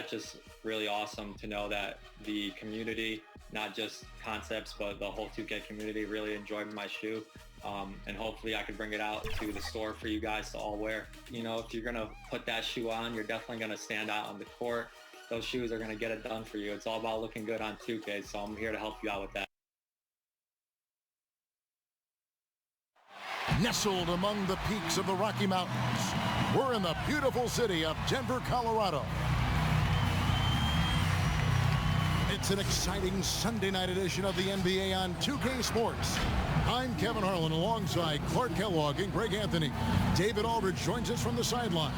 that's just really awesome to know that the community, not just concepts, but the whole 2K community really enjoyed my shoe. And hopefully I could bring it out to the store for you guys to all wear. You know, if you're going to put that shoe on, you're definitely going to stand out on the court. Those shoes are going to get it done for you. It's all about looking good on 2K, so I'm here to help you out with that. Nestled among the peaks of the Rocky Mountains, we're in the beautiful city of Denver, Colorado. It's an exciting Sunday night edition of the NBA on 2K Sports. I'm Kevin Harlan alongside Clark Kellogg and Greg Anthony. David Aldridge joins us from the sideline.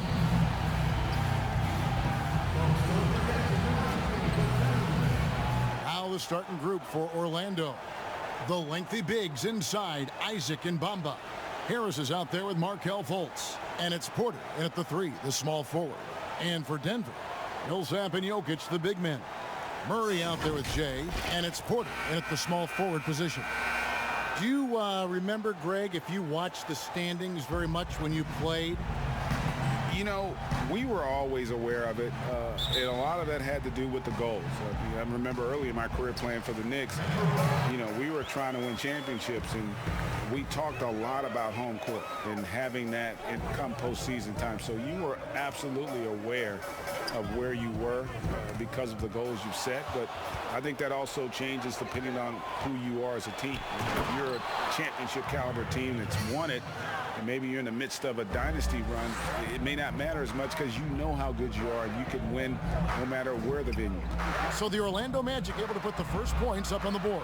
Now the starting group for Orlando. The lengthy bigs inside, Isaac and Bamba. Harris is out there with Markelle Fultz. And it's Porter in at the 3, the small forward. And for Denver, Millsap and Jokic, the big men. Murray out there with Jay, and it's Porter in at the small forward position. Do you remember, Greg, if you watched the standings very much when you played? You know, we were always aware of it, and a lot of that had to do with the goals. I remember early in my career playing for the Knicks, you know, we were trying to win championships, and we talked a lot about home court and having that come postseason time. So you were absolutely aware of where you were because of the goals you set, but I think that also changes depending on who you are as a team. If you're a championship caliber team that's won it, and maybe you're in the midst of a dynasty run, it may not matter as much because you know how good you are and you can win no matter where the venue. So the Orlando Magic able to put the first points up on the board.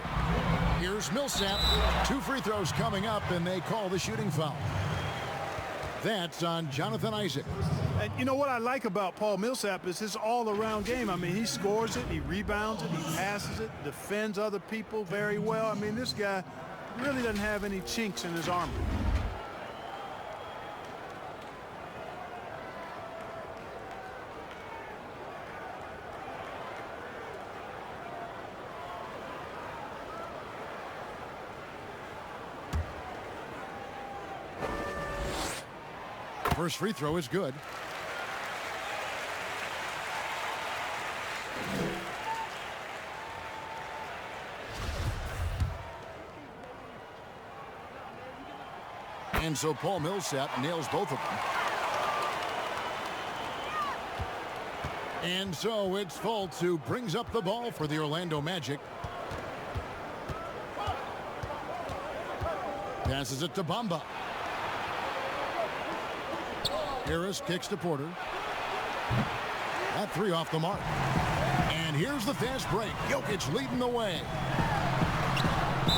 Here's Millsap. 2 free throws coming up, and they call the shooting foul. That's on Jonathan Isaac. And you know what I like about Paul Millsap is his all-around game. I mean, he scores it, he rebounds it, he passes it, defends other people very well. I mean, this guy really doesn't have any chinks in his armor. First free throw is good. And so Paul Millsap nails both of them. And so it's Fultz who brings up the ball for the Orlando Magic. Passes it to Bamba. Harris kicks to Porter. That 3 off the mark. And here's the fast break. Jokic leading the way.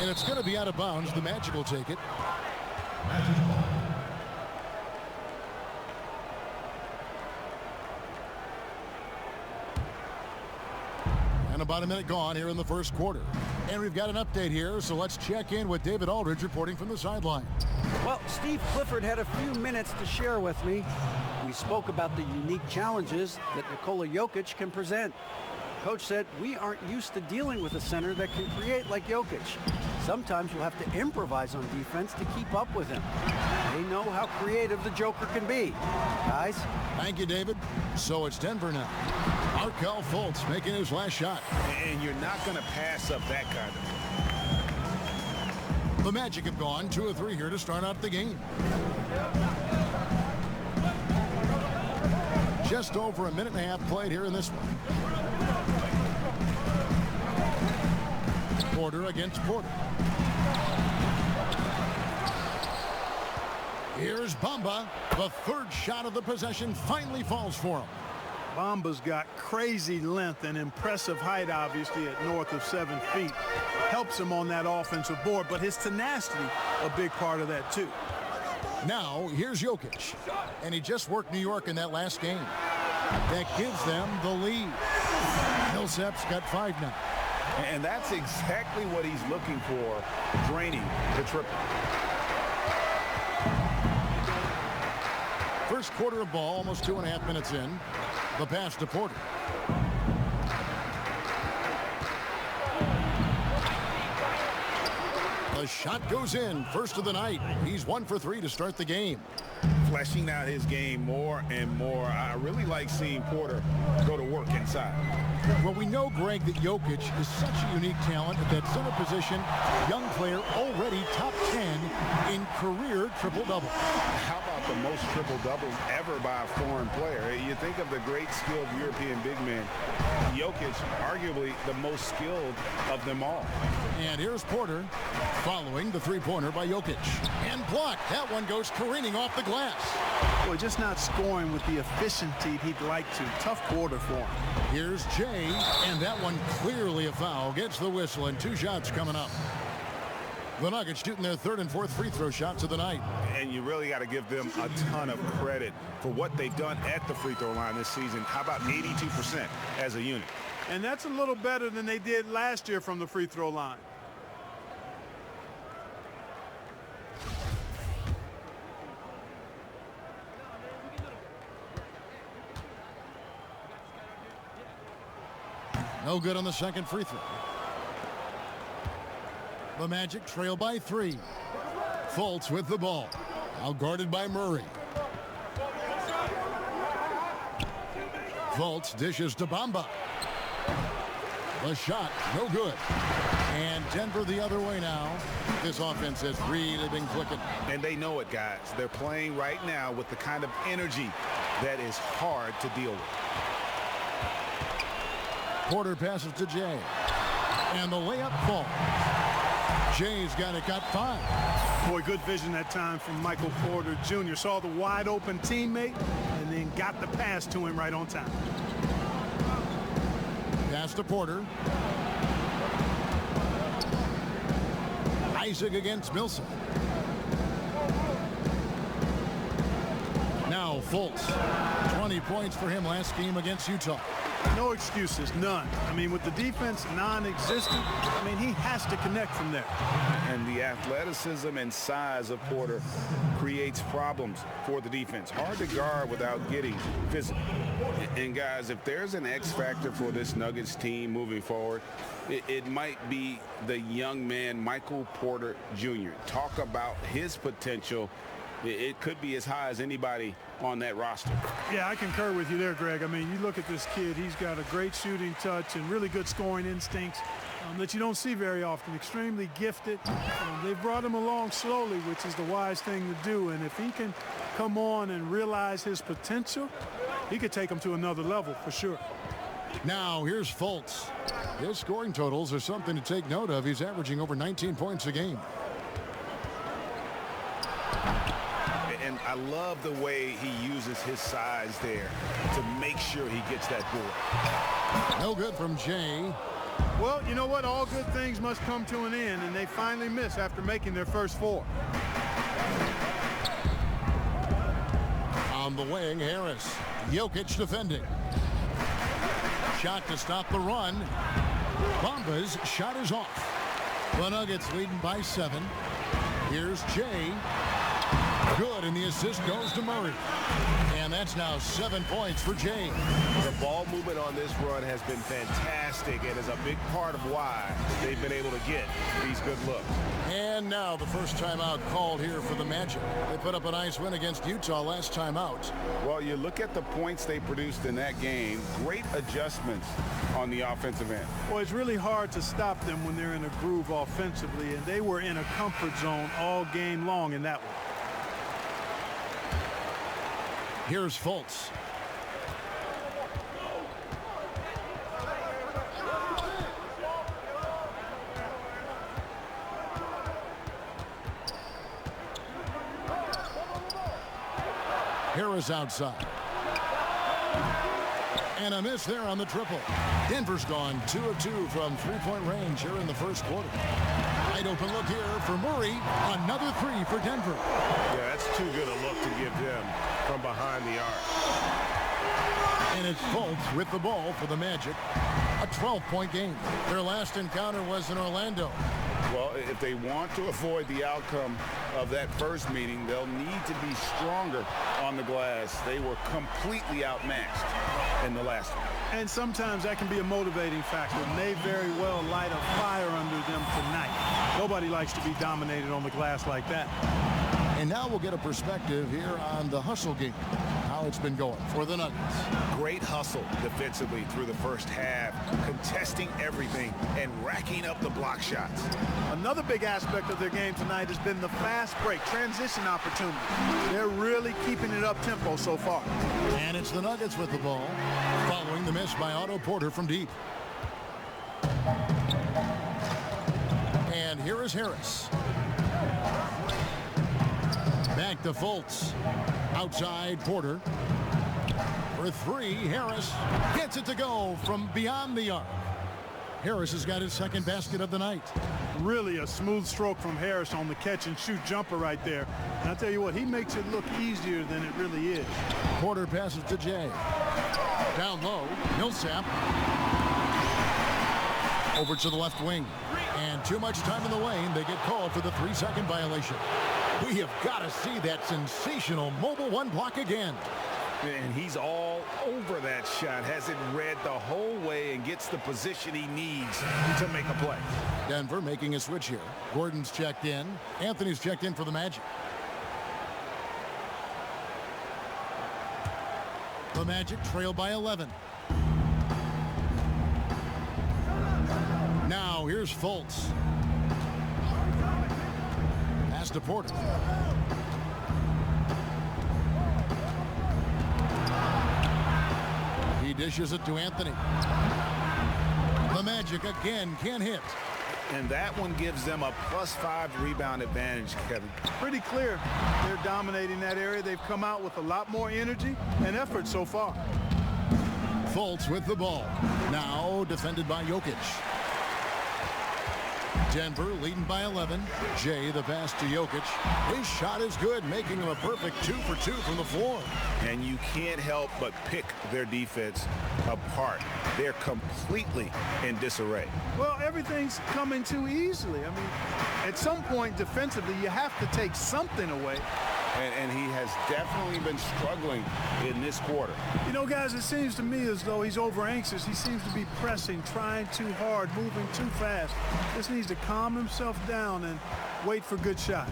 And it's going to be out of bounds. The Magic will take it. And about a minute gone here in the first quarter. And we've got an update here, so let's check in with David Aldridge reporting from the sideline. Well, Steve Clifford had a few minutes to share with me. We spoke about the unique challenges that Nikola Jokic can present. Coach said, we aren't used to dealing with a center that can create like Jokic. Sometimes you'll have to improvise on defense to keep up with him. They know how creative the Joker can be. Guys? Thank you, David. So it's Denver now. Markelle Fultz making his last shot. And you're not going to pass up that kind of thing. The Magic have gone 2 of 3 here to start out the game. Just over a minute and a half played here in this one. Porter against Porter. Here's Bamba. The 3rd shot of the possession finally falls for him. Bamba's got crazy length and impressive height, obviously, at north of 7 feet. Helps him on that offensive board, but his tenacity, a big part of that, too. Now, here's Jokic. And he just worked New York in that last game. That gives them the lead. Millsap's got 5 now. And that's exactly what he's looking for, draining the triple. First quarter of ball, almost 2.5 minutes in. The pass to Porter. The shot goes in. First of the night. He's 1 for 3 to start the game. fleshing out his game more and more. I really like seeing Porter go to work inside. Well, we know, Greg, that Jokic is such a unique talent at that center position. Young player, already top 10 in career triple-double. How about the most triple-doubles ever by a foreign player? You think of the great skilled European big men. Jokic, arguably the most skilled of them all. And here's Porter following the three-pointer by Jokic. And blocked. That one goes careening off the glass. Boy, just not scoring with the efficiency he'd like to. Tough quarter for him. Here's Jay, and that one clearly a foul. Gets the whistle, and 2 shots coming up. The Nuggets shooting their 3rd and 4th free throw shots of the night. And you really got to give them a ton of credit for what they've done at the free throw line this season. How about 82% as a unit? And that's a little better than they did last year from the free throw line. No good on the second free throw. The Magic trail by 3. Fultz with the ball. Now guarded by Murray. Fultz dishes to Bamba. The shot, no good. And Denver the other way now. This offense has really been clicking. And they know it, guys. They're playing right now with the kind of energy that is hard to deal with. Porter passes to Jay. And the layup falls. Jay's got 5. Boy, good vision that time from Michael Porter Jr. Saw the wide open teammate and then got the pass to him right on time. Pass to Porter. Isaac against Millsap. Now Fultz. 20 points for him last game against Utah. No excuses, none. I mean, with the defense non-existent, I mean, he has to connect from there. And the athleticism and size of Porter creates problems for the defense. Hard to guard without getting physical. And guys, if there's an X factor for this Nuggets team moving forward, it might be the young man, Michael Porter Jr. Talk about his potential. It could be as high as anybody on that roster. Yeah, I concur with you there, Greg. I mean, you look at this kid, he's got a great shooting touch and really good scoring instincts that you don't see very often. Extremely gifted. They've brought him along slowly, which is the wise thing to do. And if he can come on and realize his potential, he could take him to another level for sure. Now here's Fultz. His scoring totals are something to take note of. He's averaging over 19 points a game. And I love the way he uses his size there to make sure he gets that board. No good from Jay. Well, you know what? All good things must come to an end, and they finally miss after making their first 4. On the wing, Harris. Jokic defending. Shot to stop the run. Bamba's shot is off. The Nuggets leading by 7. Here's Jay. Good, and the assist goes to Murray. And that's now 7 points for Jay. The ball movement on this run has been fantastic and is a big part of why they've been able to get these good looks. And now the first timeout called here for the Magic. They put up a nice win against Utah last time out. Well, you look at the points they produced in that game. Great adjustments on the offensive end. Well, it's really hard to stop them when they're in a groove offensively, and they were in a comfort zone all game long in that one. Here's Fultz. Harris outside. And a miss there on the triple. Denver's gone 2 of 2 from three-point range here in the first quarter. Wide open look here for Murray. Another 3 for Denver. Yeah, that's too good a look to give them from behind the arc. And it's Fultz with the ball for the Magic. A 12-point game. Their last encounter was in Orlando. Well, if they want to avoid the outcome of that first meeting, they'll need to be stronger on the glass. They were completely outmatched in the last one. And sometimes that can be a motivating factor. May very well light a fire under them tonight. Nobody likes to be dominated on the glass like that. And now we'll get a perspective here on the hustle game, how it's been going for the Nuggets. Great hustle defensively through the first half, contesting everything and racking up the block shots. Another big aspect of their game tonight has been the fast break, transition opportunity. They're really keeping it up tempo so far. And it's the Nuggets with the ball, following the miss by Otto Porter from deep. And here is Harris. Back to Fultz. Outside Porter. For three, Harris gets it to go from beyond the arc. Harris has got his second basket of the night. Really a smooth stroke from Harris on the catch and shoot jumper right there. And I tell you what, he makes it look easier than it really is. Porter passes to Jay. Down low, Millsap. Over to the left wing. And too much time in the lane. They get called for the 3-second violation. We have got to see that sensational mobile one block again. And he's all over that shot, has it read the whole way and gets the position he needs to make a play. Denver making a switch here. Gordon's checked in. Anthony's checked in for the Magic. The Magic trail by 11. Now here's Fultz. Pass to Porter. He dishes it to Anthony. The Magic again can't hit. And that one gives them a +5 rebound advantage, Kevin. Pretty clear they're dominating that area. They've come out with a lot more energy and effort so far. Fultz with the ball. Now defended by Jokic. Denver leading by 11. Jay the pass to Jokic. His shot is good, making him a perfect 2 for 2 from the floor. And you can't help but pick their defense apart. They're completely in disarray. Well, everything's coming too easily. I mean, at some point defensively, you have to take something away. And he has definitely been struggling in this quarter. You know, guys, it seems to me as though he's over anxious. He seems to be pressing, trying too hard, moving too fast. Just needs to calm himself down and wait for good shots.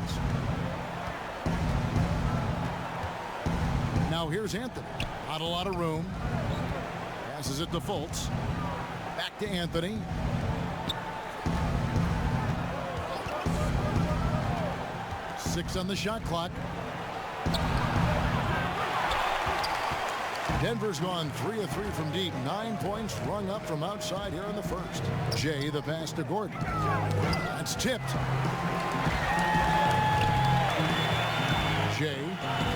Now here's Anthony. Not a lot of room. Passes it to Fultz. Back to Anthony. Six on the shot clock. Denver's gone 3 of 3 from deep. 9 points rung up from outside here in the first. Jay the pass to Gordon. That's tipped. Jay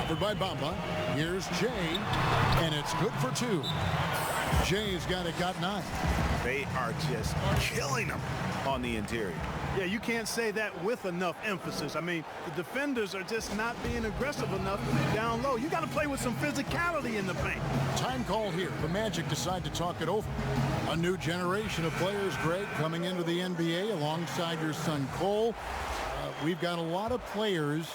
covered by Bamba. Here's Jay, and it's good for 2. Jay's got 9. They are just killing them on the interior. Yeah, you can't say that with enough emphasis. I mean, the defenders are just not being aggressive enough down low. You got to play with some physicality in the paint. Time called here. The Magic decide to talk it over. A new generation of players, Greg, coming into the NBA alongside your son Cole. We've got a lot of players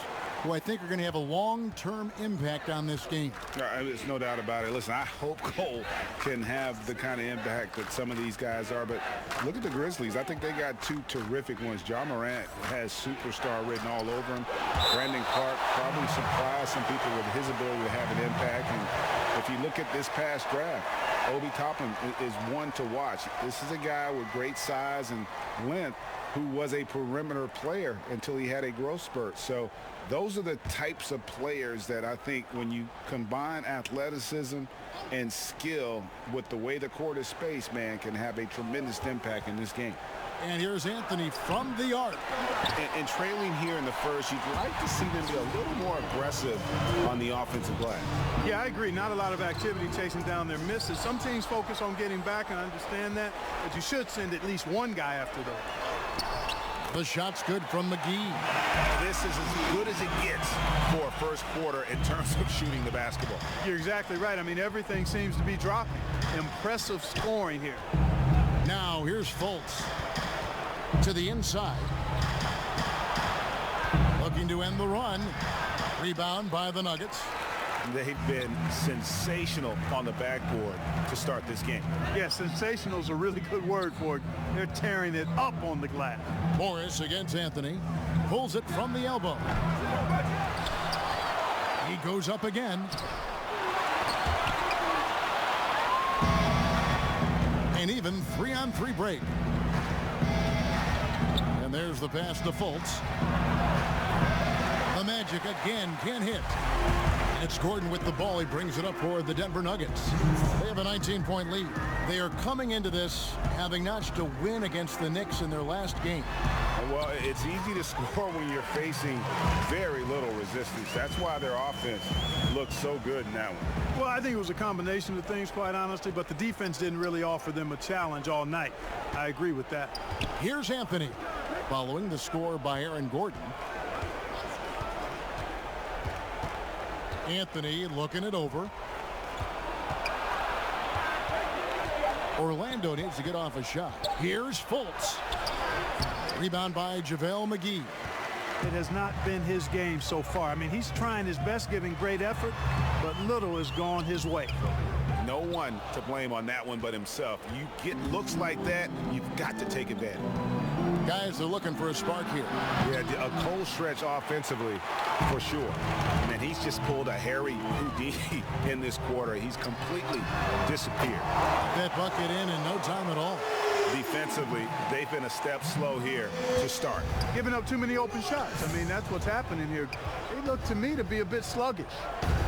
who I think are going to have a long-term impact on this game. There's no doubt about it. Listen, I hope Cole can have the kind of impact that some of these guys are, but look at the Grizzlies. I think they got 2 terrific ones. Ja Morant has superstar written all over him. Brandon Clark probably surprised some people with his ability to have an impact. And if you look at this past draft, Obi Toppin is one to watch. This is a guy with great size and length who was a perimeter player until he had a growth spurt. So those are the types of players that I think when you combine athleticism and skill with the way the court is spaced, man, can have a tremendous impact in this game. And here's Anthony from the arc. And trailing here in the first, you'd like to see them be a little more aggressive on the offensive glass. Yeah, I agree. Not a lot of activity chasing down their misses. Some teams focus on getting back, and I understand that, but you should send at least one guy after those. The shot's good from McGee. This is as good as it gets for a first quarter in terms of shooting the basketball. You're exactly right. I mean, everything seems to be dropping. Impressive scoring here. Now here's Fultz to the inside. Looking to end the run. Rebound by the Nuggets. They've been sensational on the backboard to start this game. Yeah, sensational is a really good word for it. They're tearing it up on the glass. Morris against Anthony. Pulls it from the elbow. He goes up again. An even 3-on-3 break. And there's the pass to Fultz. The Magic again can't hit. And it's Gordon with the ball. He brings it up for the Denver Nuggets. They have a 19-point lead. They are coming into this having notched a win against the Knicks in their last game. Well, it's easy to score when you're facing very little resistance. That's why their offense looked so good in that one. Well, I think it was a combination of things, quite honestly, but the defense didn't really offer them a challenge all night. I agree with that. Here's Anthony, following the score by Aaron Gordon. Anthony looking it over. Orlando needs to get off a shot. Here's Fultz. Rebound by JaVale McGee. It has not been his game so far. I mean, he's trying his best, giving great effort, but little has gone his way. No one to blame on that one but himself. You get looks like that, you've got to take advantage. Guys are looking for a spark here. Yeah, a cold stretch offensively for sure. And he's just pulled a Harry Houdini in this quarter. He's completely disappeared. That bucket in no time at all. Defensively, they've been a step slow here to start. Giving up too many open shots. I mean, that's what's happening here. They look to me to be a bit sluggish.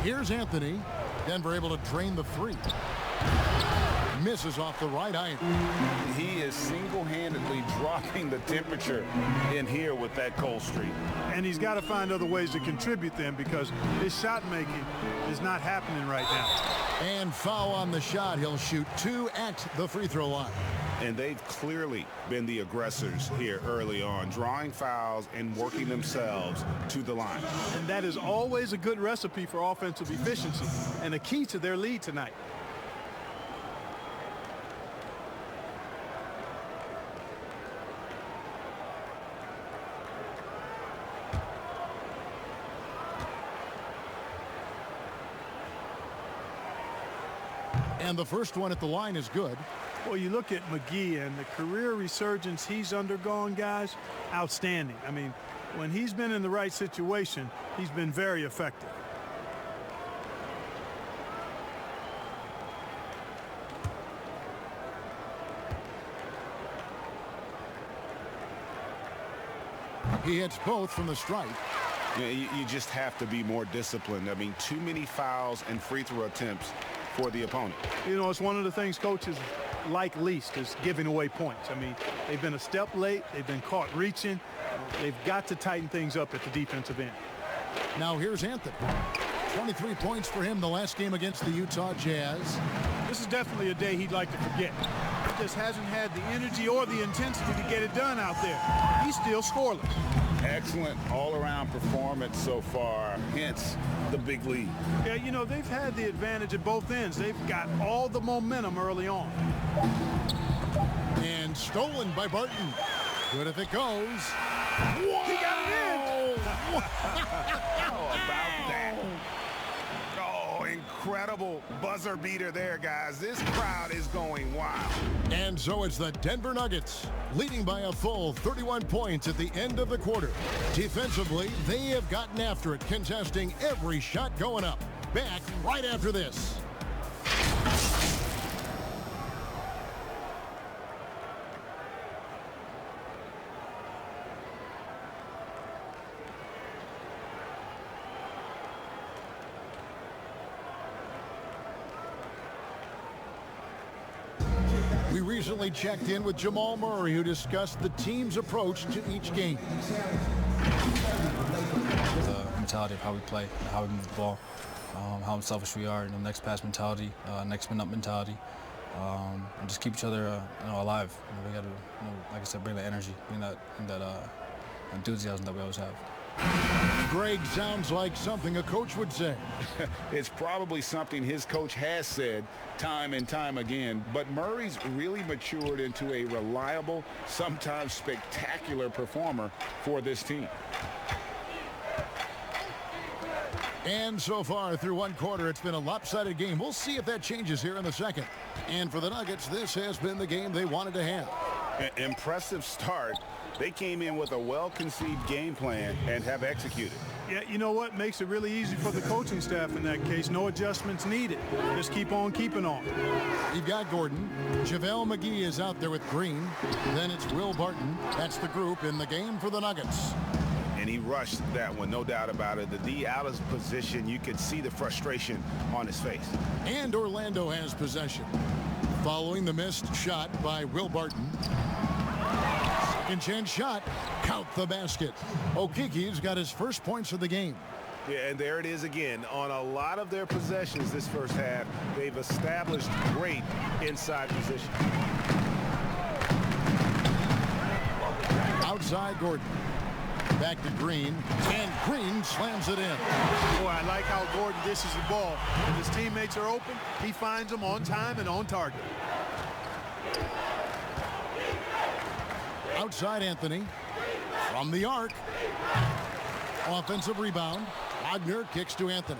Here's Anthony. Denver able to drain the three. Misses off the right iron. He is single-handedly dropping the temperature in here with that cold streak. And he's got to find other ways to contribute them because his shot making is not happening right now. And foul on the shot. He'll shoot 2 at the free throw line. And they've clearly been the aggressors here early on, drawing fouls and working themselves to the line. And that is always a good recipe for offensive efficiency and a key to their lead tonight. And the first one at the line is good. Well, you look at McGee and the career resurgence he's undergone, guys, outstanding. I mean, when he's been in the right situation, he's been very effective. He hits both from the stripe. Yeah, you just have to be more disciplined. I mean, too many fouls and free throw attempts for the opponent. You know, it's one of the things coaches like least is giving away points. I mean, they've been a step late. They've been caught reaching. They've got to tighten things up at the defensive end. Now here's Anthony. 23 points for him the last game against the Utah Jazz. This is definitely a day he'd like to forget. He just hasn't had the energy or the intensity to get it done out there. He's still scoreless. Excellent all-around performance so far, hence the big lead. Yeah, you know, they've had the advantage at both ends. They've got all the momentum early on. And stolen by Barton. Good if it goes. Whoa! He got it in! How about that? Oh, incredible buzzer beater there, guys. This crowd is going wild. And so it's the Denver Nuggets, leading by a full 31 points at the end of the quarter. Defensively, they have gotten after it, contesting every shot going up. Back right after this. We recently checked in with Jamal Murray, who discussed the team's approach to each game. The mentality of how we play, how we move the ball, how unselfish we are, next pass mentality, next man up mentality, and just keep each other alive. We got to, like I said, bring that energy, bring that enthusiasm that we always have. Greg sounds like something a coach would say. It's probably something his coach has said time and time again, but Murray's really matured into a reliable, sometimes spectacular performer for this team. And so far through one quarter, it's been a lopsided game. We'll see if that changes here in the second. And for the Nuggets, this has been the game they wanted to have. Impressive start. They came in with a well-conceived game plan and have executed. Yeah, you know what? Makes it really easy for the coaching staff in that case. No adjustments needed. Just keep on keeping on. You've got Gordon. JaVale McGee is out there with Green. Then it's Will Barton. That's the group in the game for the Nuggets. And he rushed that one, no doubt about it. The D out of position, you could see the frustration on his face. And Orlando has possession. Following the missed shot by Will Barton. Second chance shot. Count the basket. Okiki's got his first points of the game. Yeah, and there it is again. On a lot of their possessions this first half, they've established great inside position. Outside Gordon. Back to Green, and Green slams it in. Boy, I like how Gordon dishes the ball. When his teammates are open, he finds them on time and on target. Outside Anthony. From the arc. Offensive rebound. Wagner kicks to Anthony.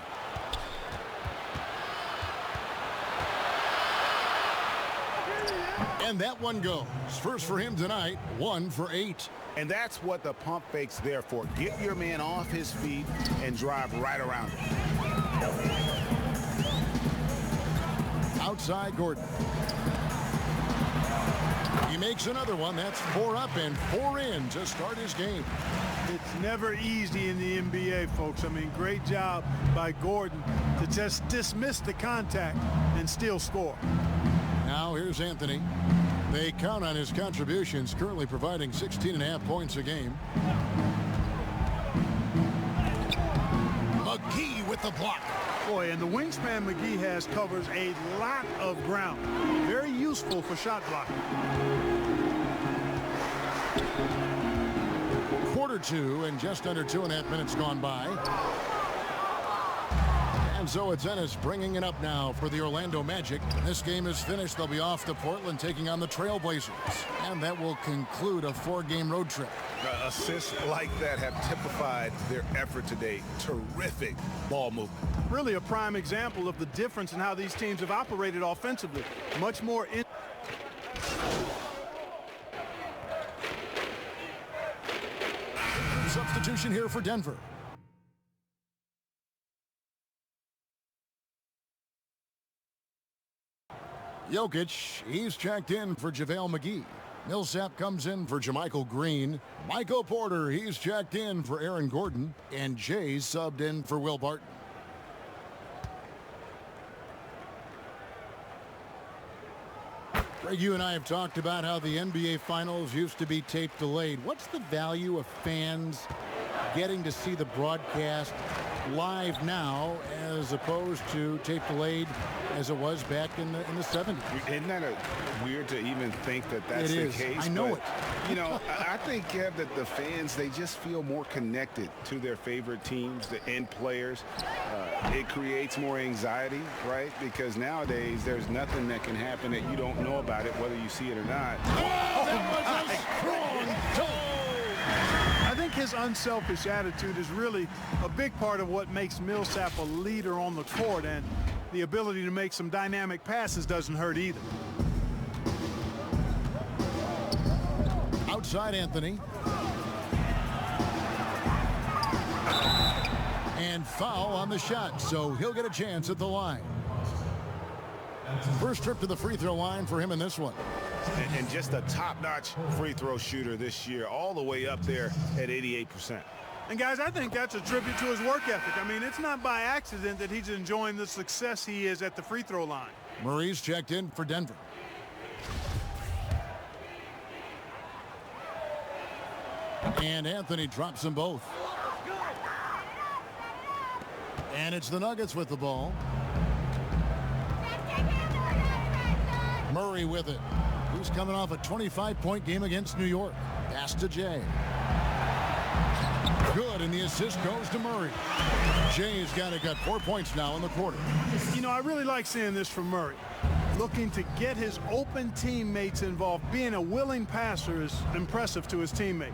And that one goes. First for him tonight, 1 for 8. And that's what the pump fake's there for. Get your man off his feet and drive right around him. Outside Gordon. He makes another one. That's 4 up and 4 in to start his game. It's never easy in the NBA, folks. I mean, great job by Gordon to just dismiss the contact and still score. Now here's Anthony. They count on his contributions, currently providing 16.5 points a game. McGee with the block. Boy, and the wingspan McGee has covers a lot of ground. Very useful for shot blocking. Quarter 2 and just under 2.5 minutes gone by. And so it's Ennis bringing it up now for the Orlando Magic. This game is finished. They'll be off to Portland taking on the Trailblazers. And that will conclude a 4-game road trip. Assists like that have typified their effort today. Terrific ball movement. Really a prime example of the difference in how these teams have operated offensively. Much more in. Substitution here for Denver. Jokic, he's checked in for JaVale McGee. Millsap comes in for JaMychal Green. Michael Porter, he's checked in for Aaron Gordon. And Jay's subbed in for Will Barton. Greg, you and I have talked about how the NBA Finals used to be tape delayed. What's the value of fans getting to see the broadcast live now as opposed to tape delayed as it was back in the 70s? Isn't that weird to even think that that's the case? I know it. You know, I think, Kev, that the fans, they just feel more connected to their favorite teams and players. It creates more anxiety, right? Because nowadays there's nothing that can happen that you don't know about it, whether you see it or not. Oh, that was a strong toe. I think his unselfish attitude is really a big part of what makes Millsap a leader on the court, and the ability to make some dynamic passes doesn't hurt either. Outside Anthony. And foul on the shot, so he'll get a chance at the line. First trip to the free throw line for him in this one. And just a top-notch free throw shooter this year, all the way up there at 88%. And guys, I think that's a tribute to his work ethic. I mean, it's not by accident that he's enjoying the success he is at the free throw line. Murray's checked in for Denver. And Anthony drops them both. And it's the Nuggets with the ball. Murray with it. He's coming off a 25-point game against New York. Pass to Jay. Good, and the assist goes to Murray. Jay's got 4 points now in the quarter. You know, I really like seeing this from Murray. Looking to get his open teammates involved. Being a willing passer is impressive to his teammates.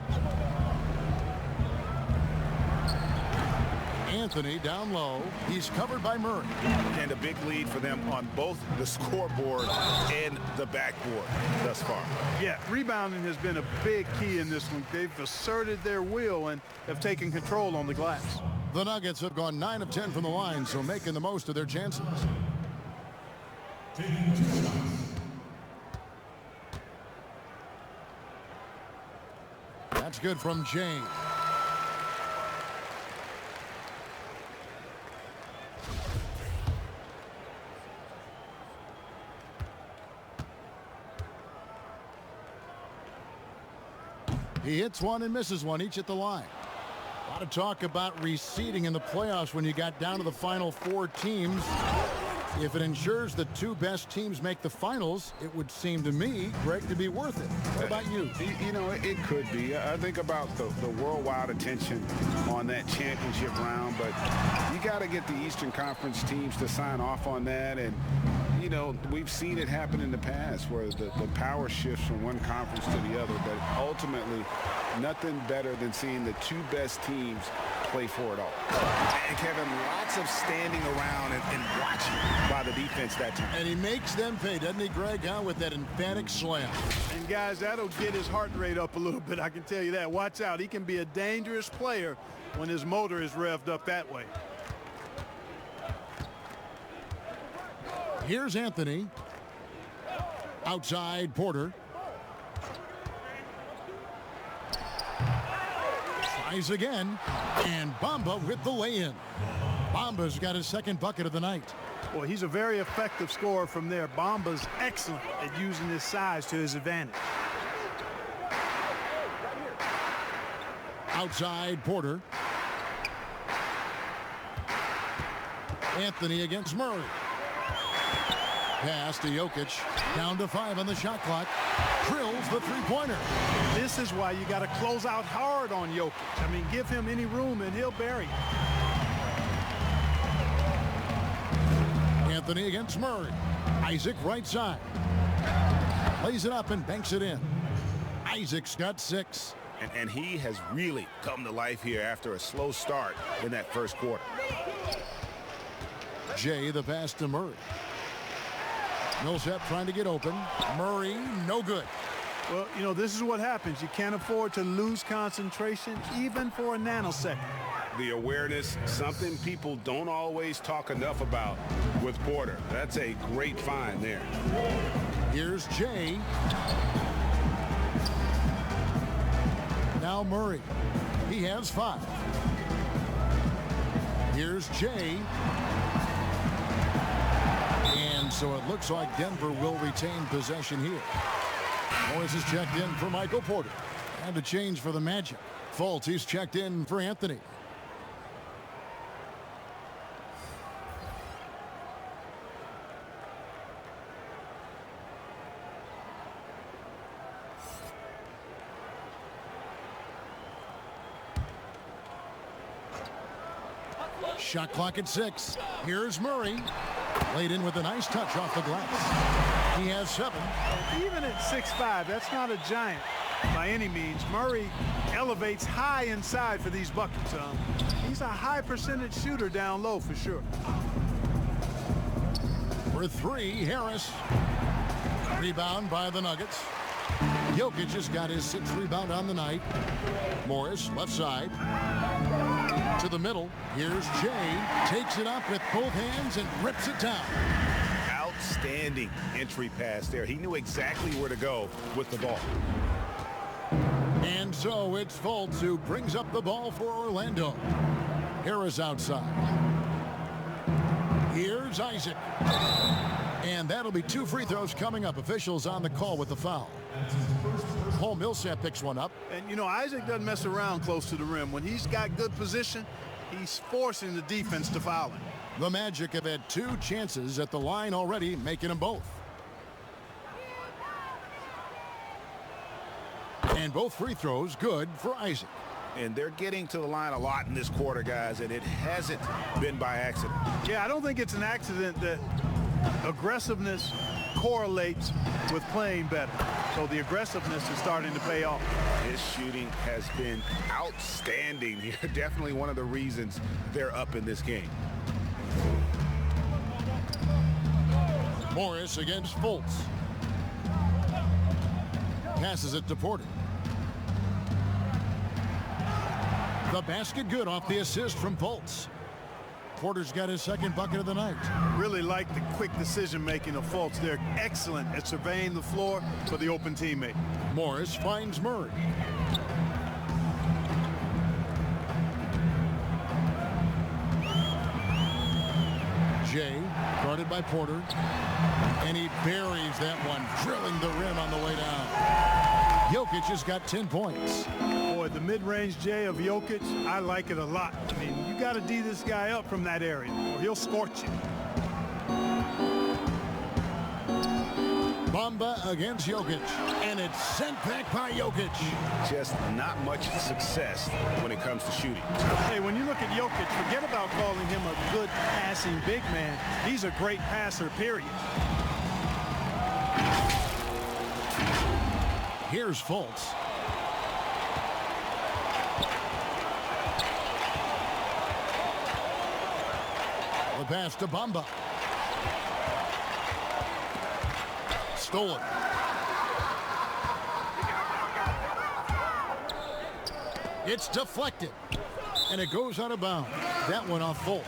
Anthony down low. He's covered by Murray. And a big lead for them on both the scoreboard and the backboard thus far. Yeah, rebounding has been a big key in this one. They've asserted their will and have taken control on the glass. The Nuggets have gone 9 of 10 from the line, so making the most of their chances. That's good from James. He hits one and misses one, each at the line. A lot of talk about reseeding in the playoffs when you got down to the final 4 teams. If it ensures the 2 best teams make the finals, it would seem to me, Greg, to be worth it. What about you? You know, it could be. I think about the worldwide attention on that championship round, but you got to get the Eastern Conference teams to sign off on that. And, you know, we've seen it happen in the past where the power shifts from one conference to the other, but ultimately nothing better than seeing the 2 best teams play for it all. And Kevin, lots of standing around and watching by the defense that time. And he makes them pay, doesn't he, Greg, with that emphatic slam. And guys, that'll get his heart rate up a little bit, I can tell you that. Watch out, he can be a dangerous player when his motor is revved up that way. Here's Anthony. Outside Porter. Tries again. And Bamba with the lay-in. Bamba's got his 2nd bucket of the night. Boy, he's a very effective scorer from there. Bamba's excellent at using his size to his advantage. Outside Porter. Anthony against Murray. Pass to Jokic. Down to 5 on the shot clock. Drills the 3-pointer. This is why you got to close out hard on Jokic. I mean, give him any room and he'll bury it. Anthony against Murray. Isaac right side. Plays it up and banks it in. Isaac's got 6. And he has really come to life here after a slow start in that first quarter. Jay the pass to Murray. Millsap trying to get open. Murray, no good. Well, you know, this is what happens. You can't afford to lose concentration even for a nanosecond. The awareness, something people don't always talk enough about with Porter. That's a great find there. Here's Jay. Now Murray. He has 5. Here's Jay. And so it looks like Denver will retain possession here. Morris is checked in for Michael Porter. And a change for the Magic. Fultz, he's checked in for Anthony. Shot clock at 6. Here's Murray. Laid in with a nice touch off the glass. He has 7. Even at 6'5", that's not a giant by any means. Murray elevates high inside for these buckets. He's a high percentage shooter down low for sure. For 3, Harris. Rebound by the Nuggets. Jokic has got his 6th rebound on the night. Morris, left side. To the middle. Here's Jay. Takes it up with both hands and rips it down. Outstanding entry pass there. He knew exactly where to go with the ball. And so it's Fultz who brings up the ball for Orlando. Harris outside. Here's Isaac. And that'll be 2 free throws coming up. Officials on the call with the foul. Paul Millsap picks one up. And, you know, Isaac doesn't mess around close to the rim. When he's got good position, he's forcing the defense to foul him. The Magic have had 2 chances at the line already, making them both. And both free throws good for Isaac. And they're getting to the line a lot in this quarter, guys, and it hasn't been by accident. Yeah, I don't think it's an accident that aggressiveness correlates with playing better. So the aggressiveness is starting to pay off. His shooting has been outstanding here. Definitely one of the reasons they're up in this game. Morris against Fultz. Passes it to Porter. The basket good off the assist from Fultz. Porter's got his second bucket of the night. Really like the quick decision-making of Fultz. They're excellent at surveying the floor for the open teammate. Morris finds Murray. Jay, guarded by Porter. And he buries that one, drilling the rim on the way down. Jokic has got 10 points. Boy, the mid-range Jay of Jokic, I like it a lot. I mean, you got to D this guy up from that area, or he'll scorch you. Bamba against Jokic, and it's sent back by Jokic. Just not much success when it comes to shooting. Hey, when you look at Jokic, forget about calling him a good passing big man. He's a great passer, period. Here's Fultz. The pass to Bamba. Stolen. It's deflected. And it goes out of bounds. That one off Fultz.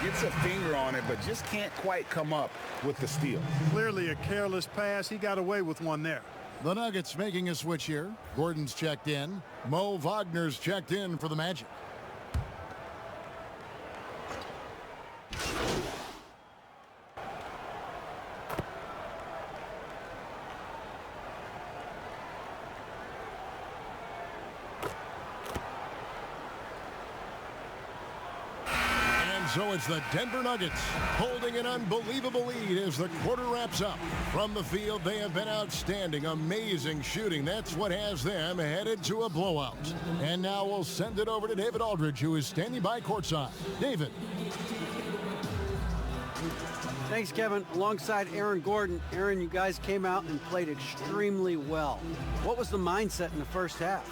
Gets a finger on it, but just can't quite come up with the steal. Clearly a careless pass. He got away with one there. The Nuggets making a switch here. Gordon's checked in. Mo Wagner's checked in for the Magic. So it's the Denver Nuggets holding an unbelievable lead as the quarter wraps up. From the field, they have been outstanding, amazing shooting. That's what has them headed to a blowout. And now we'll send it over to David Aldridge, who is standing by courtside. David. Thanks, Kevin. Alongside Aaron Gordon. Aaron, you guys came out and played extremely well. What was the mindset in the first half?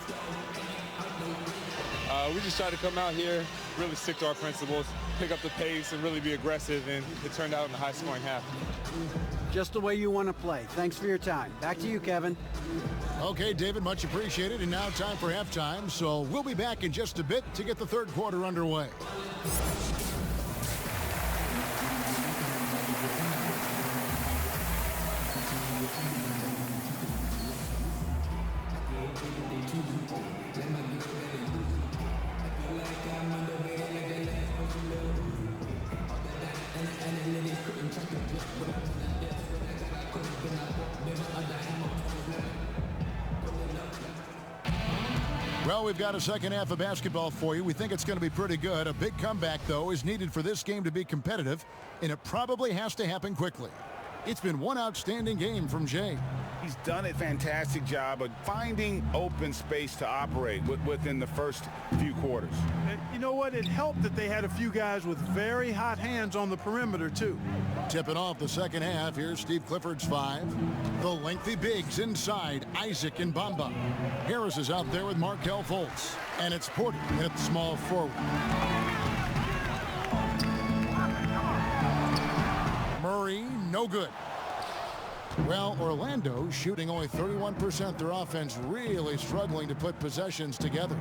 We just tried to come out here, really stick to our principles, pick up the pace, and really be aggressive, and it turned out in a high-scoring half. Just the way you want to play. Thanks for your time. Back to you, Kevin. Okay, David, much appreciated. And now time for halftime, so we'll be back in just a bit to get the third quarter underway. Well, we've got a second half of basketball for you. We think it's going to be pretty good. A big comeback, though, is needed for this game to be competitive, and it probably has to happen quickly. It's been one outstanding game from Jay. He's done a fantastic job of finding open space to operate within the first few quarters. And you know what? It helped that they had a few guys with very hot hands on the perimeter, too. Tipping off the second half, here's Steve Clifford's 5. The lengthy bigs inside, Isaac and Bamba. Harris is out there with Markelle Fultz. And it's Porter at the small forward. Murray, no good. Well, Orlando shooting only 31%. Their offense really struggling to put possessions together.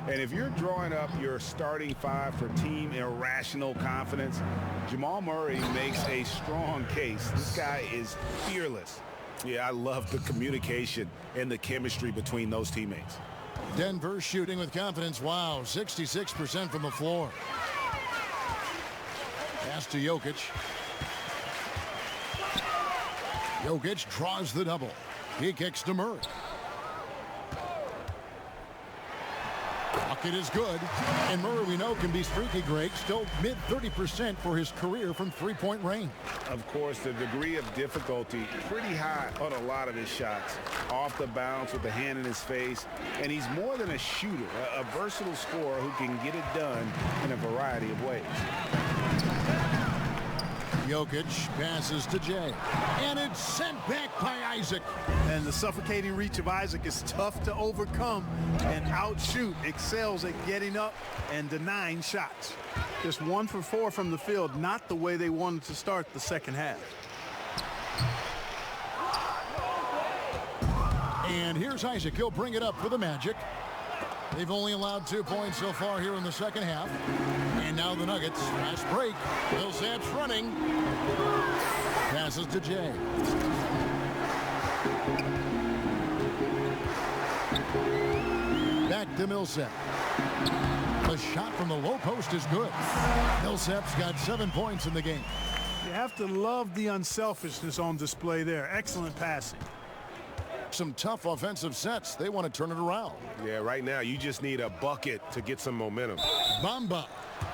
And if you're drawing up your starting five for team irrational confidence, Jamal Murray makes a strong case. This guy is fearless. Yeah, I love the communication and the chemistry between those teammates. Denver shooting with confidence. Wow, 66% from the floor. Pass to Jokic. Jokic draws the double. He kicks to Murray. Bucket is good. And Murray, we know, can be streaky, Greg. Still mid 30% for his career from three-point range. Of course, the degree of difficulty pretty high on a lot of his shots. Off the bounce with the hand in his face. And he's more than a shooter, a versatile scorer who can get it done in a variety of ways. Jokic, passes to Jay. And it's sent back by Isaac. And the suffocating reach of Isaac is tough to overcome and outshoot. Excels at getting up and denying shots. Just 1 for 4 from the field, not the way they wanted to start the second half. And here's Isaac. He'll bring it up for the Magic. They've only allowed 2 points so far here in the second half. And now the Nuggets. Fast break. Millsap's running. Passes to Jay. Back to Millsap. The shot from the low post is good. Millsap's got 7 points in the game. You have to love the unselfishness on display there. Excellent passing. Some tough offensive sets. They want to turn it around. Yeah, right now you just need a bucket to get some momentum. Bamba.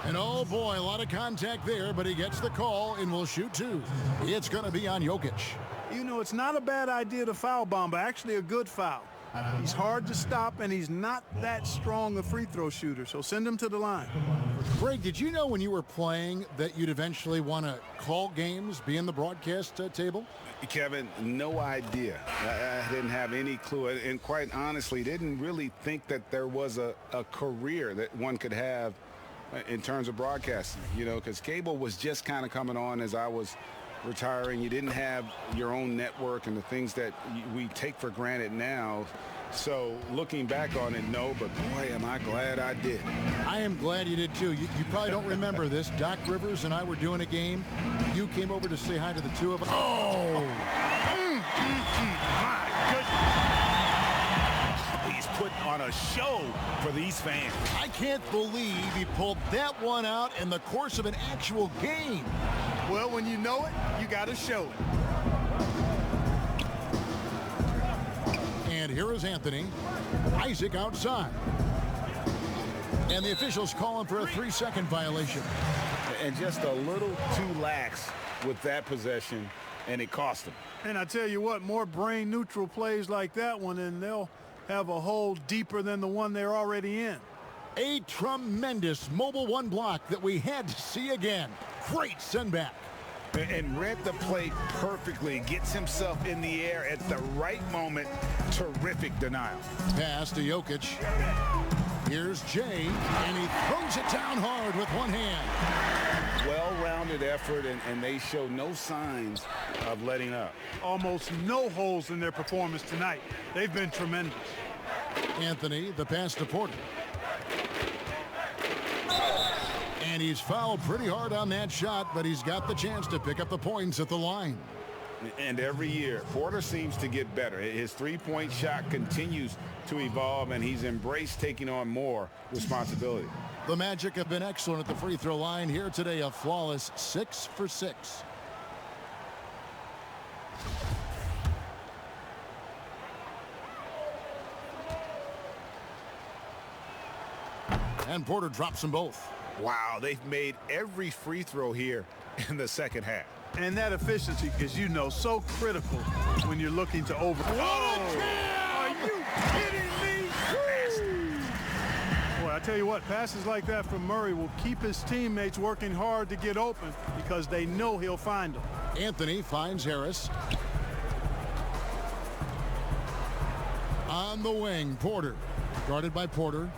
And oh boy, a lot of contact there, but he gets the call and will shoot 2. It's going to be on Jokic. You know, it's not a bad idea to foul Bamba. Actually a good foul. He's hard to stop, and he's not that strong a free throw shooter, so send him to the line. Greg, did you know when you were playing that you'd eventually want to call games, be in the broadcast table? Kevin, no idea. I didn't have any clue, and quite honestly, didn't really think that there was a career that one could have in terms of broadcasting, you know, because cable was just kind of coming on as I was retiring. You didn't have your own network and the things that we take for granted now. So looking back on it, no, but boy, am I glad I did. I am glad you did too. You probably don't remember this. Doc Rivers and I were doing a game. You came over to say hi to the two of us. Oh! My goodness. He's putting on a show for these fans. I can't believe he pulled that one out in the course of an actual game. Well, when you know it, you got to show it. And here is Anthony. Isaac outside. And the officials calling for a 3-second violation. And just a little too lax with that possession, and it cost them. And I tell you what, more brain neutral plays like that one, and they'll have a hole deeper than the one they're already in. A tremendous mobile one block that we had to see again. Great send back. And read the play perfectly. Gets himself in the air at the right moment. Terrific denial. Pass to Jokic. Here's Jay, and he throws it down hard with one hand. Well-rounded effort, and they show no signs of letting up. Almost no holes in their performance tonight. They've been tremendous. Anthony, the pass to Porter. And he's fouled pretty hard on that shot, but he's got the chance to pick up the points at the line. And every year, Porter seems to get better. His three-point shot continues to evolve, and he's embraced taking on more responsibility. The Magic have been excellent at the free throw line here today, a flawless 6 for 6. And Porter drops them both. Wow, they've made every free throw here in the second half. And that efficiency, as you know, so critical when you're looking to over. Are you kidding me? Boy, I tell you what, passes like that from Murray will keep his teammates working hard to get open because they know he'll find them. Anthony finds Harris. On the wing, Porter. Guarded by Porter.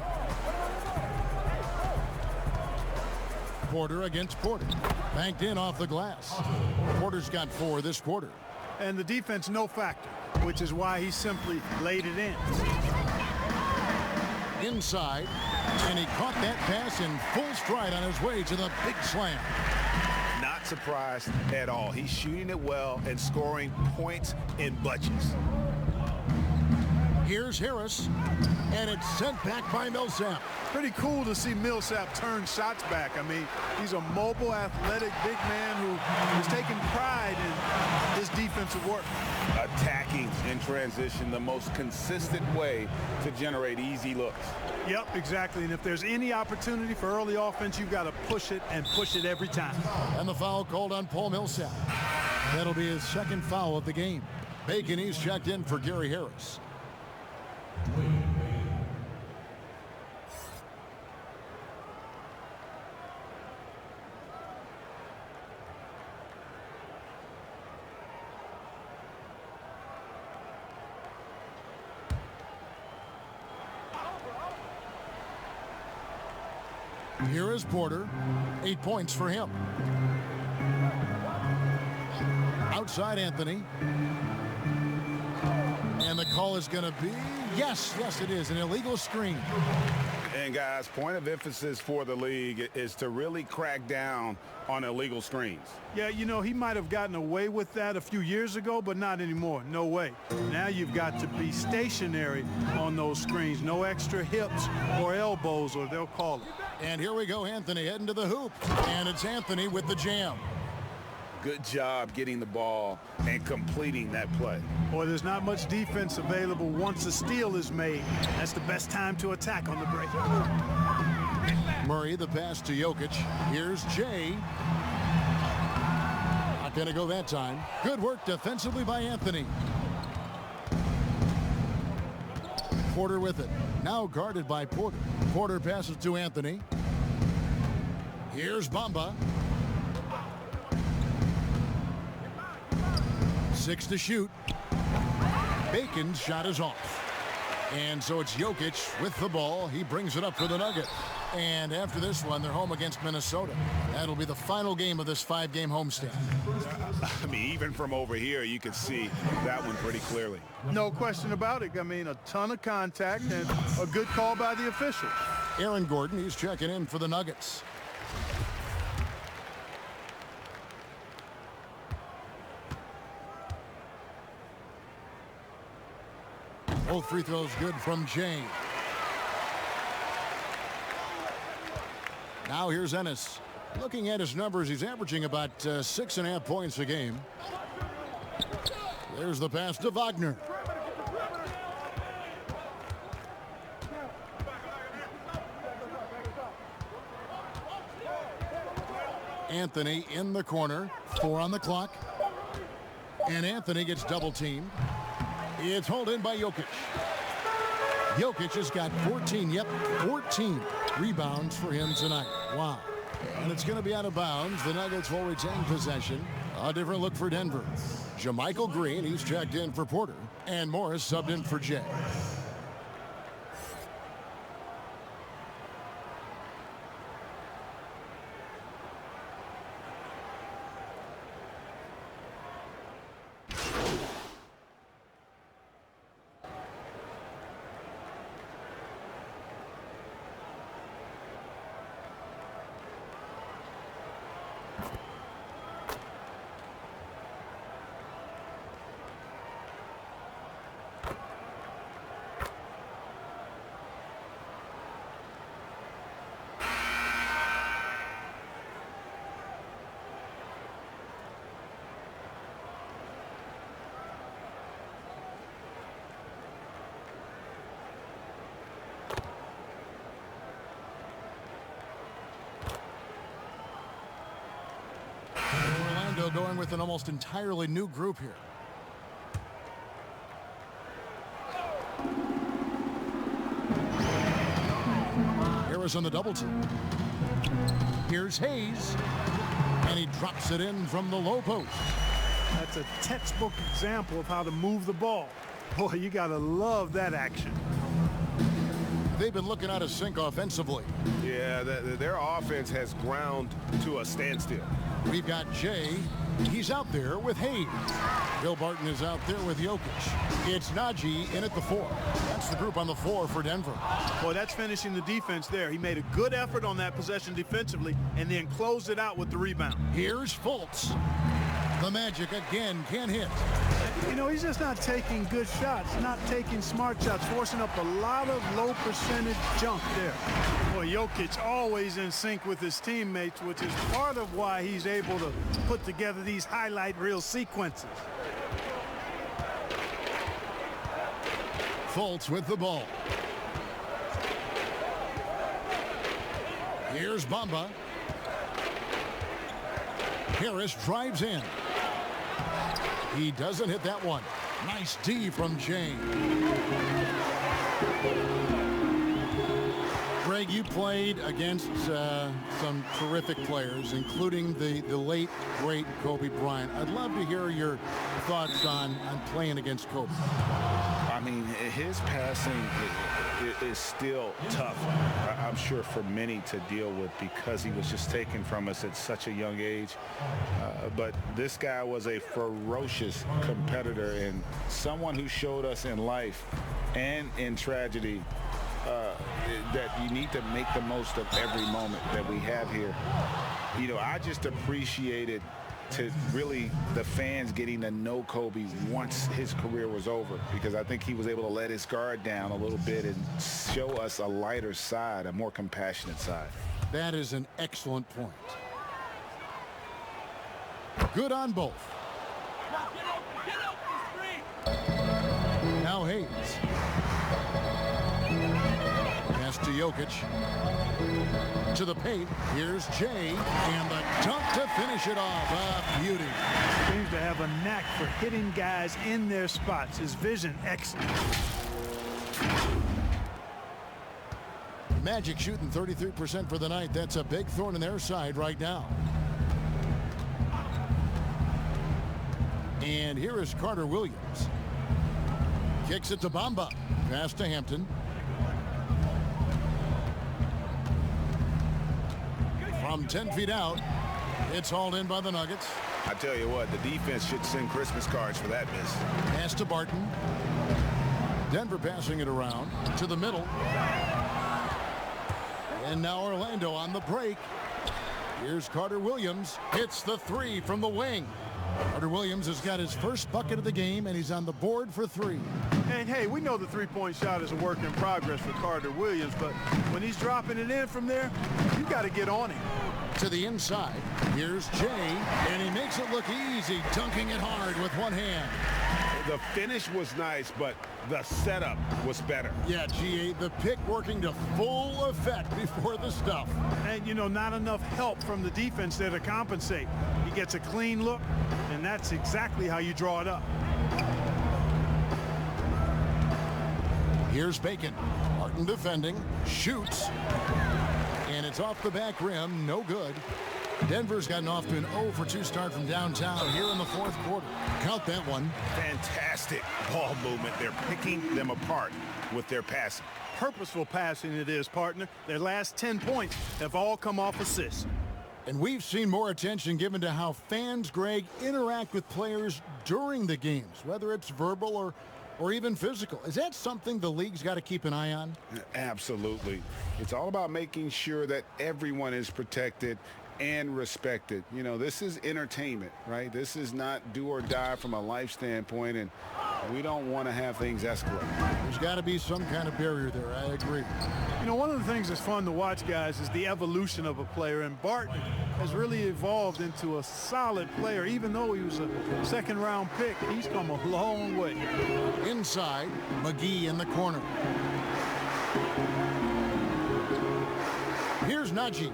Porter against Porter. Banked in off the glass. Porter's got 4 this quarter. And the defense no factor, which is why he simply laid it in. Inside, and he caught that pass in full stride on his way to the big slam. Not surprised at all. He's shooting it well and scoring points in bunches. Here's Harris, and it's sent back by Millsap. Pretty cool to see Millsap turn shots back. I mean, he's a mobile, athletic, big man who is taking pride in his defensive work. Attacking in transition, the most consistent way to generate easy looks. Yep, exactly. And if there's any opportunity for early offense, you've got to push it and push it every time. And the foul called on Paul Millsap. That'll be his second foul of the game. Bacon, he's checked in for Gary Harris. Here is Porter. 8 points for him. Outside Anthony. And the call is going to be, yes, it is, an illegal screen. And guys, point of emphasis for the league is to really crack down on illegal screens. Yeah, you know, he might have gotten away with that a few years ago, but not anymore. No way. Now you've got to be stationary on those screens. No extra hips or elbows, or they'll call it. And here we go, Anthony heading to the hoop. And it's Anthony with the jam. Good job getting the ball and completing that play. Boy, there's not much defense available once a steal is made. That's the best time to attack on the break. Murray, the pass to Jokic. Here's Jay. Not going to go that time. Good work defensively by Anthony. Porter with it. Now guarded by Porter. Porter passes to Anthony. Here's Bamba. 6 to shoot. Bacon's shot is off. And so it's Jokic with the ball. He brings it up for the Nuggets. And after this one, they're home against Minnesota. That'll be the final game of this 5-game homestand. I mean, even from over here, you can see that one pretty clearly. No question about it. I mean, a ton of contact and a good call by the official. Aaron Gordon, he's checking in for the Nuggets. Both free throws good from Jay. Now here's Ennis. Looking at his numbers, he's averaging about 6.5 points a game. There's the pass to Wagner. Anthony in the corner. 4 on the clock. And Anthony gets double teamed. It's hauled in by Jokic. Jokic has got 14 rebounds for him tonight. Wow. And it's going to be out of bounds. The Nuggets will retain possession. A different look for Denver. Jermichael Green, he's checked in for Porter. And Morris subbed in for Jay. Orlando going with an almost entirely new group here. Harris on the double team. Here's Hayes. And he drops it in from the low post. That's a textbook example of how to move the ball. Boy, you got to love that action. They've been looking out of sync offensively. Yeah, their offense has ground to a standstill. We've got Jay. He's out there with Hayes. Bill Barton is out there with Jokic. It's Najee in at the 4. That's the group on the floor for Denver. Boy, that's finishing the defense there. He made a good effort on that possession defensively and then closed it out with the rebound. Here's Fultz. The Magic again can't hit. You know, he's just not taking good shots, not taking smart shots, forcing up a lot of low percentage junk there. Boy, Jokic always in sync with his teammates, which is part of why he's able to put together these highlight reel sequences. Fultz with the ball. Here's Bamba. Harris drives in. He doesn't hit that one. Nice D from Jane. Greg, you played against some terrific players, including the late, great Kobe Bryant. I'd love to hear your thoughts on playing against Kobe. I mean, his passing is still tough, I'm sure, for many to deal with because he was just taken from us at such a young age. But this guy was a ferocious competitor and someone who showed us in life and in tragedy that you need to make the most of every moment that we have here. You know, I just appreciated to really the fans getting to know Kobe once his career was over, because I think he was able to let his guard down a little bit and show us a lighter side, a more compassionate side. That is an excellent point. Good on both. Now Hayes. Pass to Jokic. To the paint. Here's Jay. And the dunk to finish it off. A beauty. Seems to have a knack for hitting guys in their spots. His vision excellent. Magic shooting 33% for the night. That's a big thorn in their side right now. And here is Carter Williams. Kicks it to Bamba. Pass to Hampton. From 10 feet out, it's hauled in by the Nuggets. I tell you what, the defense should send Christmas cards for that miss. Pass to Barton. Denver passing it around to the middle. And now Orlando on the break. Here's Carter Williams. Hits the three from the wing. Carter Williams has got his first bucket of the game, and he's on the board for three. And hey, we know the three-point shot is a work in progress for Carter Williams, but when he's dropping it in from there, you got to get on him. To the inside, here's Jay, and he makes it look easy, dunking it hard with one hand. The finish was nice, but the setup was better. Yeah, GA, the pick working to full effect before the stuff. And, you know, not enough help from the defense there to compensate. He gets a clean look, and that's exactly how you draw it up. Here's Bacon. Martin defending, shoots, and it's off the back rim, no good. Denver's gotten off to an 0-for-2 start from downtown here in the fourth quarter. Count that one. Fantastic ball movement. They're picking them apart with their passing. Purposeful passing it is, partner. Their last 10 points have all come off assists. And we've seen more attention given to how fans, Greg, interact with players during the games, whether it's verbal or even physical. Is that something the league's got to keep an eye on? Absolutely. It's all about making sure that everyone is protected and respected. You know, this is entertainment, right? This is not do or die from a life standpoint, and we don't want to have things escalate. There's got to be some kind of barrier there. I agree. You know, one of the things that's fun to watch, guys, is the evolution of a player, and Barton has really evolved into a solid player. Even though he was a second-round pick, he's come a long way. Inside, McGee in the corner. Here's Najee.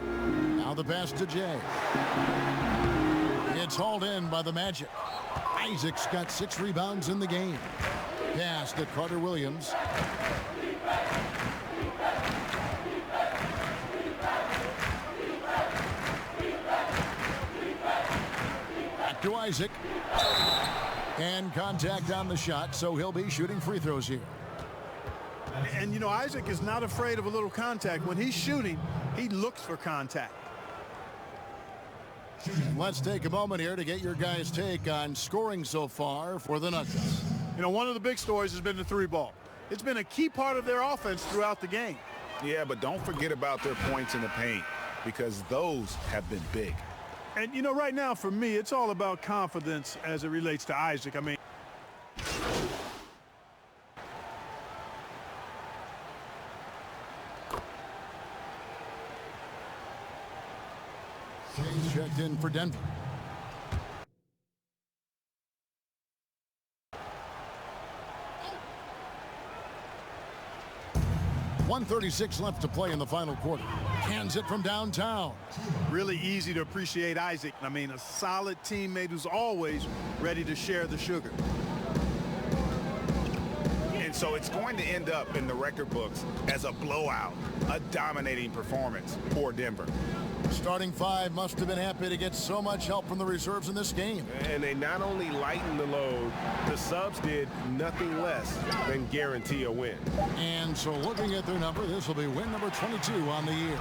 Now the pass to Jay. It's hauled in by the Magic. Isaac's got 6 rebounds in the game. Pass to Carter Williams. Back to Isaac. And contact on the shot, so he'll be shooting free throws here. And, you know, Isaac is not afraid of a little contact. When he's shooting, he looks for contact. Let's take a moment here to get your guys' take on scoring so far for the Nuggets. You know, one of the big stories has been the three ball. It's been a key part of their offense throughout the game. Yeah, but don't forget about their points in the paint, because those have been big. And, you know, right now for me, it's all about confidence as it relates to Isaac. I mean, He's checked in for Denver. .136 left to play in the final quarter. Cans it from downtown. really easy to appreciate Isaac. I mean, a solid teammate who's always ready to share the sugar. And so it's going to end up in the record books as a blowout, a dominating performance for Denver. Starting five must have been happy to get so much help from the reserves in this game. And they not only lightened the load, the subs did nothing less than guarantee a win. And so looking at their number, this will be win number 22 on the year.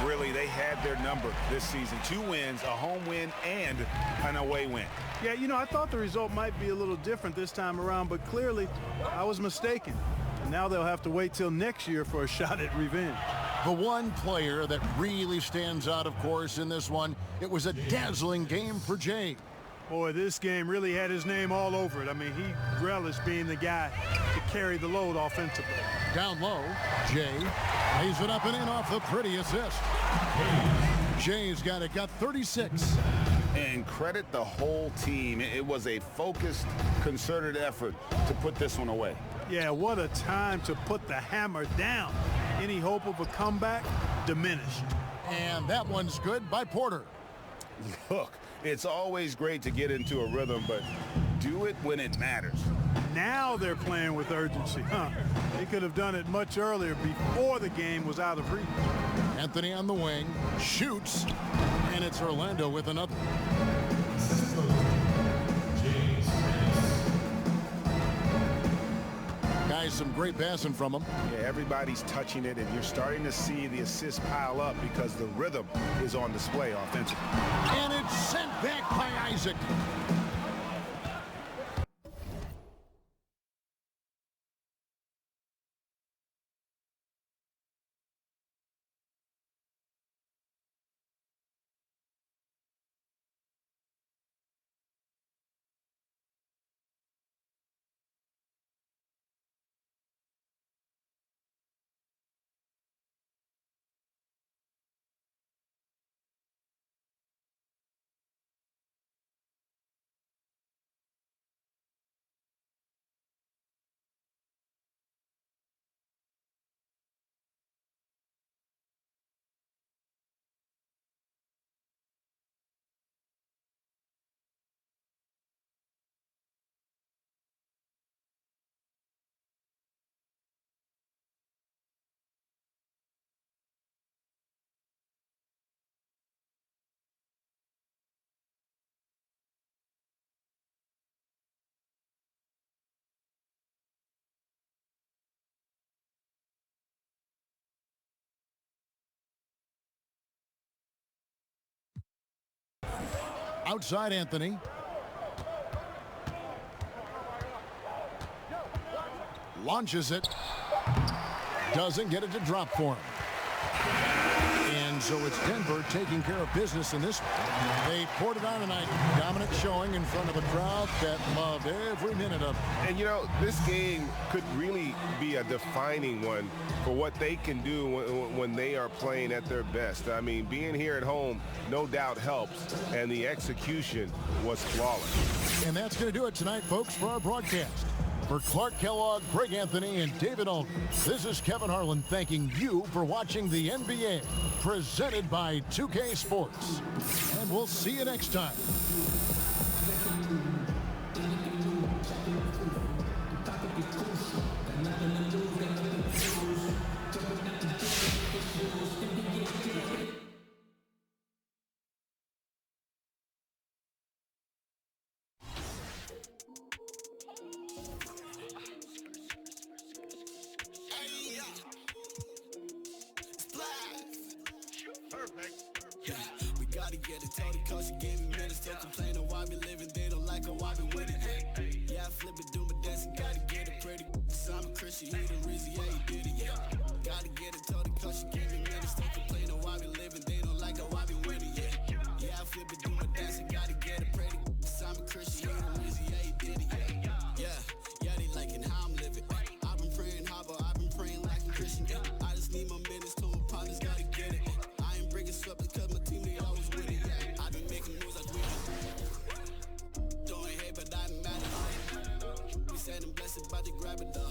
Really, they had their number this season. 2 wins, a home win, and an away win. Yeah, you know, I thought the result might be a little different this time around, but clearly I was mistaken. And now they'll have to wait till next year for a shot at revenge. The one player that really stands out, of course, in this one, it was a dazzling game for Jay. Boy, this game really had his name all over it. I mean, he relished being the guy to carry the load offensively. Down low, Jay lays it up and in off the pretty assist. Jay's got 36. And credit the whole team. It was a focused, concerted effort to put this one away. Yeah, what a time to put the hammer down. Any hope of a comeback diminished. And that one's good by Porter. Look, it's always great to get into a rhythm, but do it when it matters. Now they're playing with urgency, huh? They could have done it much earlier before the game was out of reach. Anthony on the wing, shoots, and it's Orlando with another. Guys, some great passing from him. Yeah, everybody's touching it, and you're starting to see the assists pile up because the rhythm is on display offensively. And it's sent back by Isaac. Outside Anthony. Launches it. Doesn't get it to drop for him. And so it's Denver taking care of business in this one. They poured it on tonight. Dominant showing in front of a crowd that loved every minute of it. And, you know, this game could really be a defining one for what they can do when they are playing at their best. I mean, being here at home no doubt helps, and the execution was flawless. And that's going to do it tonight, folks, for our broadcast. For Clark Kellogg, Greg Anthony, and David Aldridge, this is Kevin Harlan thanking you for watching the NBA, presented by 2K Sports. And we'll see you next time. We gotta get it, told the coach, she gave me minutes, don't complain on why we living, they don't like how I been winning. Yeah, I flip it, do my dancing, gotta get it pretty. I'm a Christian, he the reason, yeah, he did it, yeah. Gotta get it, told the coach, she gave me minutes, don't complain on why we living, they don't like how I been winning, yeah. Yeah, I flip it, do my dancing, gotta get it pretty. I'm a Christian, he the reason, yeah, he did it, yeah. Yeah, they liking how I'm living. I've been praying hard, but I've been praying like a Christian. I just need my minutes, told my partners, gotta get it. I ain't breaking sweat because my team, they always win it. I've been making moves like we throwing hate, but I'm mad at it. We said I'm blessed, about to grab it, though.